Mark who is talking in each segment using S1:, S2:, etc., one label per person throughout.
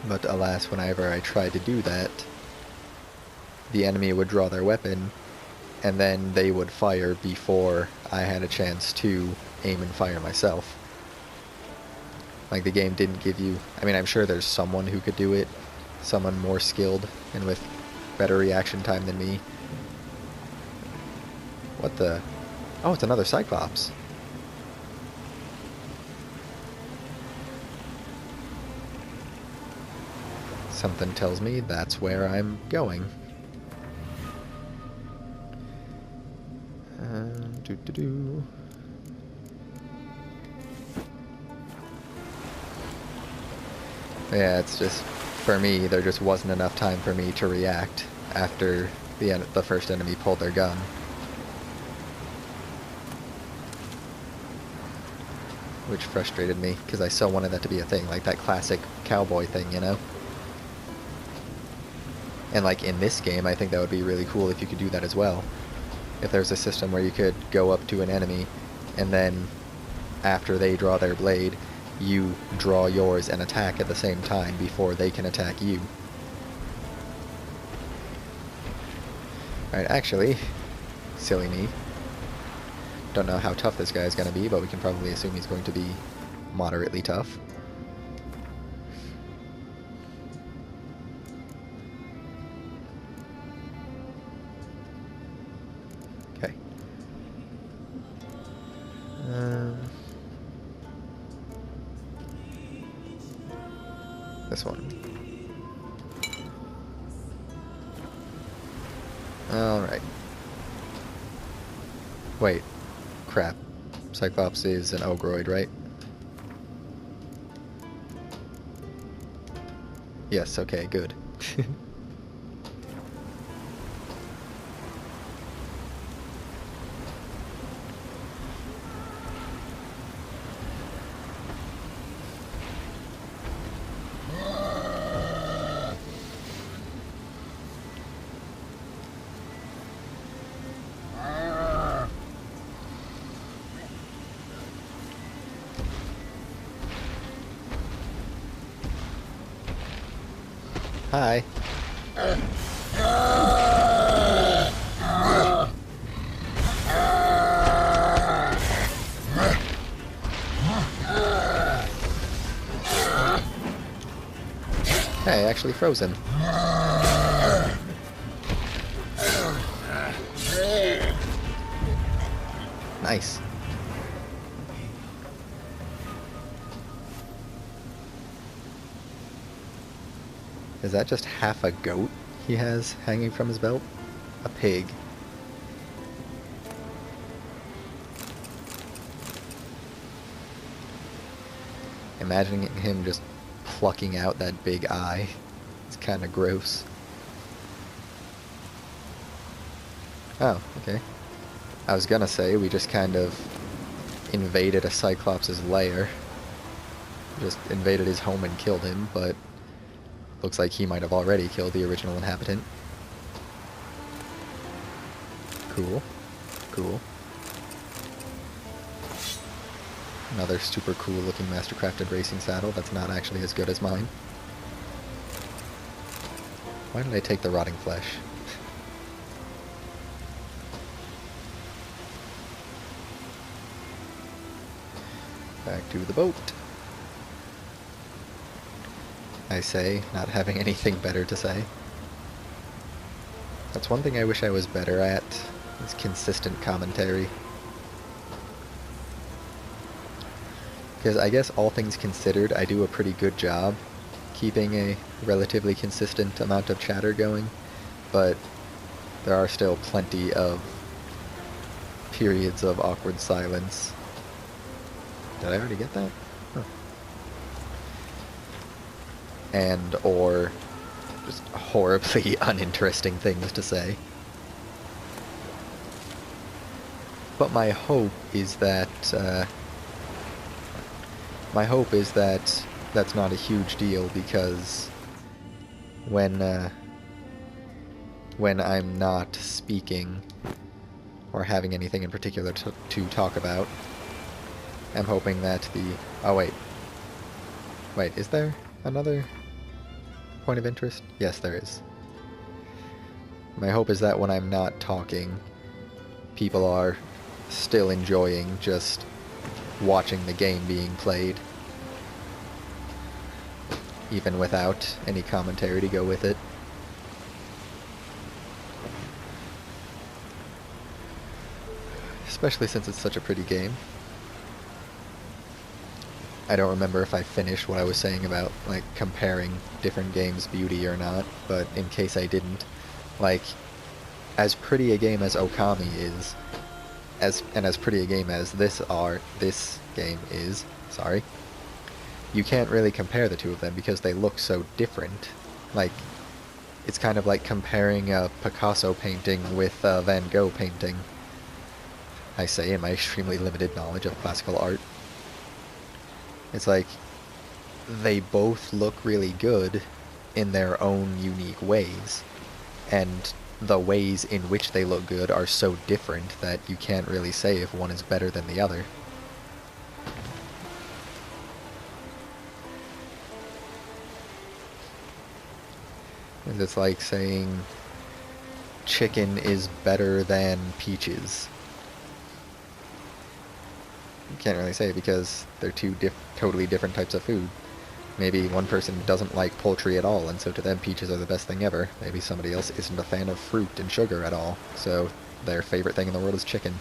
S1: But alas, whenever I tried to do that, the enemy would draw their weapon, and then they would fire before I had a chance to aim and fire myself. Like, the game didn't give you... I mean, I'm sure there's someone who could do it, someone more skilled and with better reaction time than me. What the... Oh, it's another Cyclops. Something tells me that's where I'm going. Doo-doo-doo. Yeah, it's just, for me, there just wasn't enough time for me to react after the first enemy pulled their gun. Which frustrated me, because I so wanted that to be a thing, like that classic cowboy thing, you know? And like in this game, I think that would be really cool if you could do that as well. If there's a system where you could go up to an enemy, and then after they draw their blade, you draw yours and attack at the same time before they can attack you. Alright, actually, silly me. Don't know how tough this guy is going to be, but we can probably assume he's going to be moderately tough. Okay. This one. Alright. Wait. Crap. Cyclops is an Ogroid, right? Yes, okay, good. Hi. Hey, actually frozen. Nice. Is that just half a goat he has hanging from his belt? A pig. Imagining him just plucking out that big eye. It's kind of gross. Oh, okay. I was gonna say we just kind of invaded a Cyclops' lair. Just invaded his home and killed him, but looks like he might have already killed the original inhabitant. Cool. Cool. Another super cool looking mastercrafted racing saddle that's not actually as good as mine. Why did I take the rotting flesh? Back to the boat. I say, not having anything better to say. That's one thing I wish I was better at, is consistent commentary. Because I guess all things considered, I do a pretty good job keeping a relatively consistent amount of chatter going, but there are still plenty of periods of awkward silence. Did I already get that? Huh. And or just horribly uninteresting things to say. But my hope is that that's not a huge deal, because when I'm not speaking or having anything in particular to talk about, I'm hoping that the... Oh, wait. Wait, is there another... point of interest? Yes, there is. My hope is that when I'm not talking, people are still enjoying just watching the game being played, even without any commentary to go with it. Especially since it's such a pretty game. I don't remember if I finished what I was saying about, like, comparing different games' beauty or not, but in case I didn't, like, as pretty a game as Okami is, as pretty a game as this game is, sorry, you can't really compare the two of them because they look so different. Like, it's kind of like comparing a Picasso painting with a Van Gogh painting, I say in my extremely limited knowledge of classical art. It's like, they both look really good in their own unique ways, and the ways in which they look good are so different that you can't really say if one is better than the other. And it's like saying chicken is better than peaches. You can't really say because they're two totally different types of food. Maybe one person doesn't like poultry at all, and so to them peaches are the best thing ever. Maybe somebody else isn't a fan of fruit and sugar at all, so their favorite thing in the world is chicken.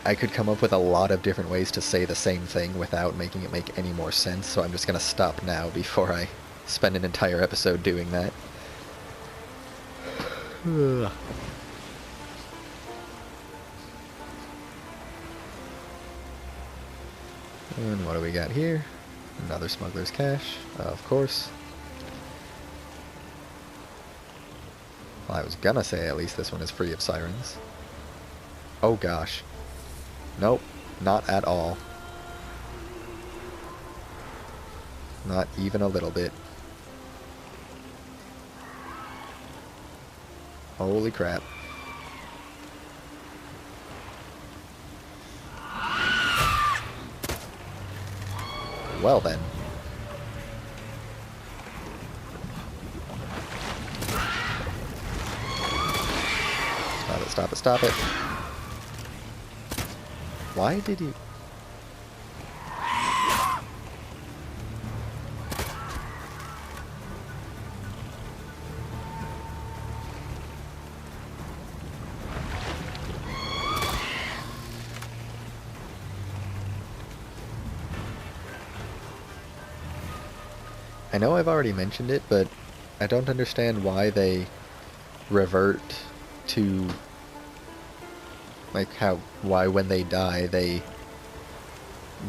S1: I could come up with a lot of different ways to say the same thing without making it make any more sense, so I'm just going to stop now before I spend an entire episode doing that. And what do we got here? Another smuggler's cache, of course. Well, I was gonna say at least this one is free of sirens. Oh gosh. Nope, not at all. Not even a little bit. Holy crap. Well then. Stop it, stop it, stop it. Why did you... I know I've already mentioned it, but I don't understand why they revert to, like, why when they die they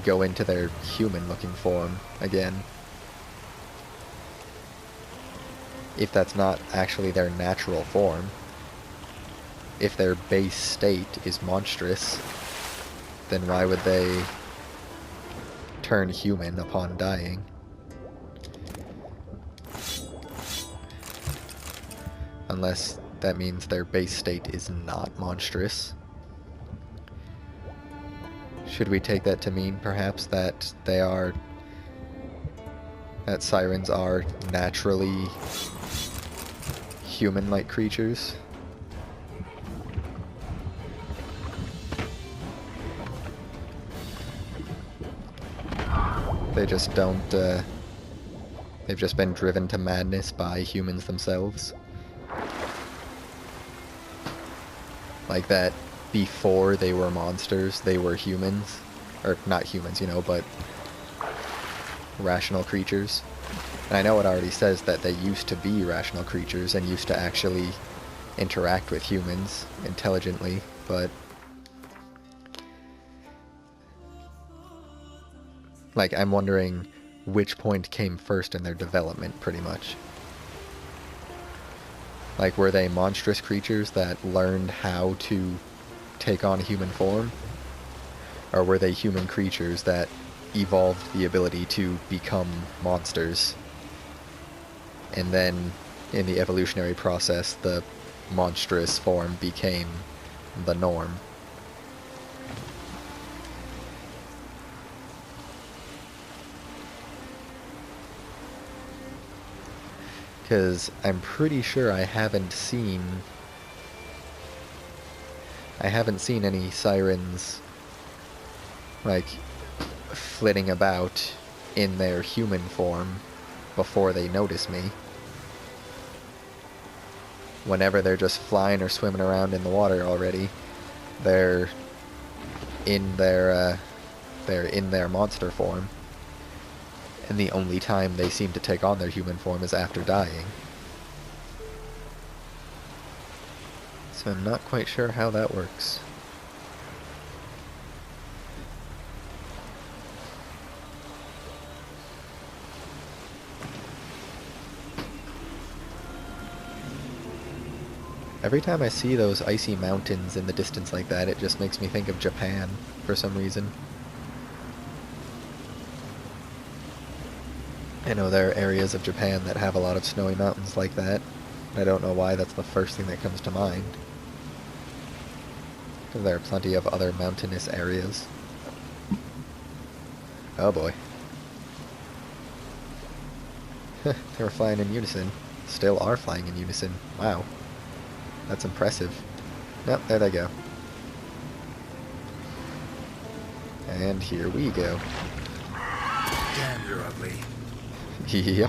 S1: go into their human-looking form again. If that's not actually their natural form. If their base state is monstrous, then why would they turn human upon dying? Unless that means their base state is not monstrous. Should we take that to mean, perhaps, that sirens are naturally human-like creatures? They just don't, they've just been driven to madness by humans themselves. Like that before they were monsters, they were humans. Or not humans, you know, but rational creatures. And I know it already says that they used to be rational creatures and used to actually interact with humans intelligently, but... like, I'm wondering which point came first in their development, pretty much. Like, were they monstrous creatures that learned how to take on human form? Or were they human creatures that evolved the ability to become monsters? And then, in the evolutionary process, the monstrous form became the norm. Because I'm pretty sure I haven't seen any sirens, like, flitting about in their human form before they notice me. Whenever they're just flying or swimming around in the water already, they're in their monster form. And the only time they seem to take on their human form is after dying. So I'm not quite sure how that works. Every time I see those icy mountains in the distance like that, it just makes me think of Japan for some reason. I know there are areas of Japan that have a lot of snowy mountains like that. I don't know why that's the first thing that comes to mind. Because there are plenty of other mountainous areas. Oh boy. They were flying in unison. Still are flying in unison. Wow. That's impressive. Nope, there they go. And here we go.
S2: Damn, you're ugly.
S1: Yep.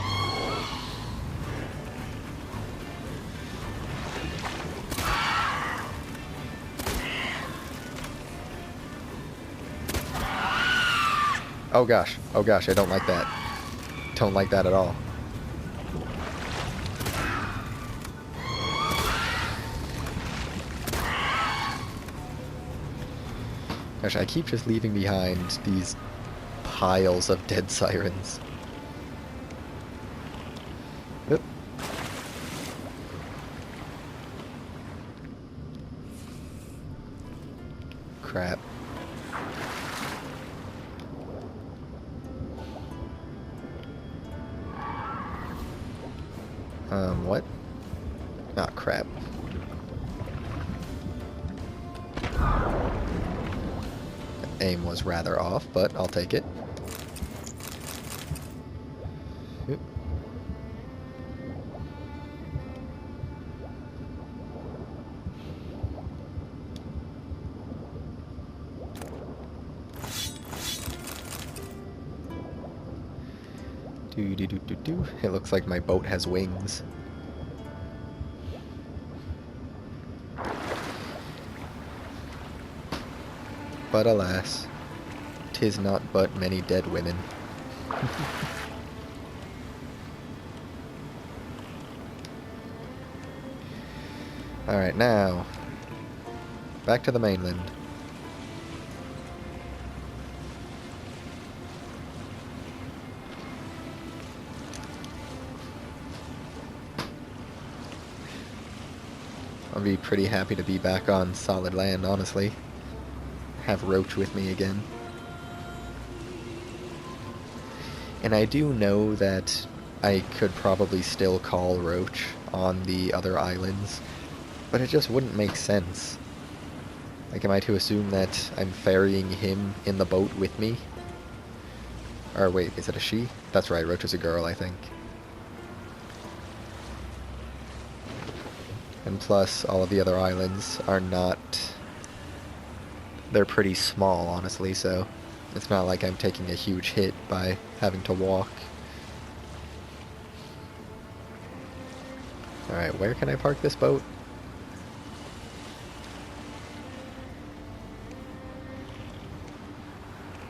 S1: Oh gosh, I don't like that. Don't like that at all. Gosh, I keep just leaving behind these piles of dead sirens. Oop. Crap. What? Ah, crap. Aim was rather off, but I'll take it. Oop. Do. It looks like my boat has wings. But alas, 'tis not but many dead women. Alright, now, back to the mainland. I'll be pretty happy to be back on solid land, honestly. Have Roach with me again. And I do know that I could probably still call Roach on the other islands, but it just wouldn't make sense. Like, am I to assume that I'm ferrying him in the boat with me? Or wait, is it a she? That's right, Roach is a girl, I think. And plus, all of the other islands are not... They're pretty small, honestly, so it's not like I'm taking a huge hit by having to walk. Alright, where can I park this boat?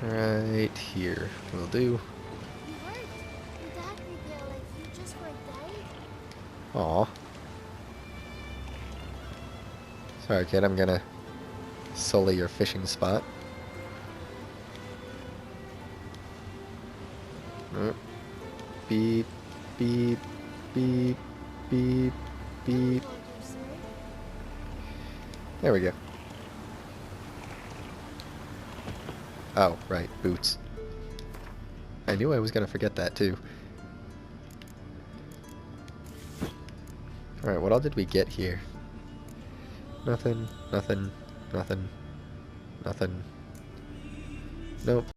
S1: Right here will do. Aw. Sorry, kid, I'm gonna sully your fishing spot. Beep, beep, beep, beep, beep. There we go. Oh, right, boots. I knew I was gonna forget that too. Alright, what all did we get here? Nothing, nothing, nothing, nothing. Nope.